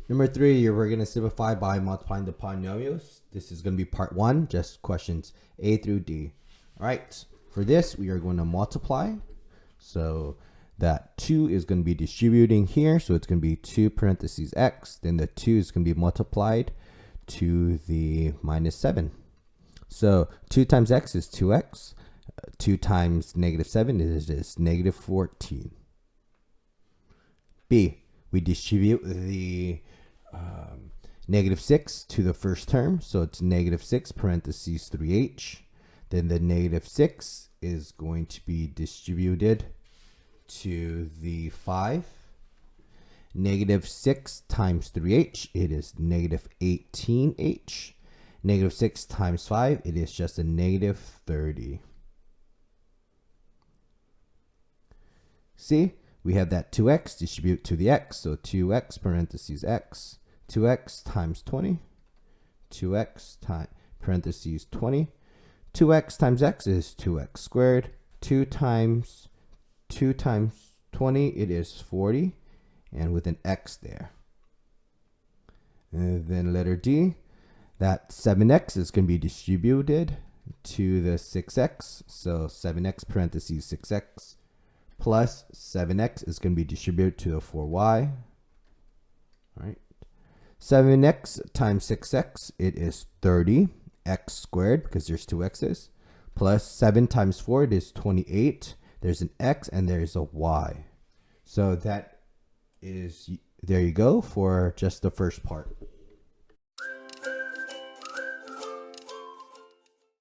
Number 3, we're going to simplify by multiplying the polynomials. This is going to be part 1, just questions A through D. All right, for this, we are going to multiply. So that 2 is going to be distributing here. So it's going to be 2 parentheses x. Then the 2 is going to be multiplied to the minus 7. So 2 times x is 2x. 2 times negative 7 is negative 14. B, we distribute the negative 6 to the first term. So it's negative 6 parentheses 3h. Then the negative 6 is going to be distributed to the 5. Negative 6 times 3h, it is negative 18h. Negative 6 times 5, it is just a negative 30. See, we have that 2x distribute to the x. So 2x parentheses x. 2x times 20. 2x times parentheses 20. 2x times x is 2x squared. 2 times 20, it is 40. And with an x there. And then letter D, that 7x is going to be distributed to the 6x. So 7x parentheses 6x plus 7x is going to be distributed to the 4y. All right. 7x times 6x, it is 30. X squared, because there's 2 x's. Plus 7 times 4, it is 28. There's an x and there's a y. So that is, there you go for just the first part.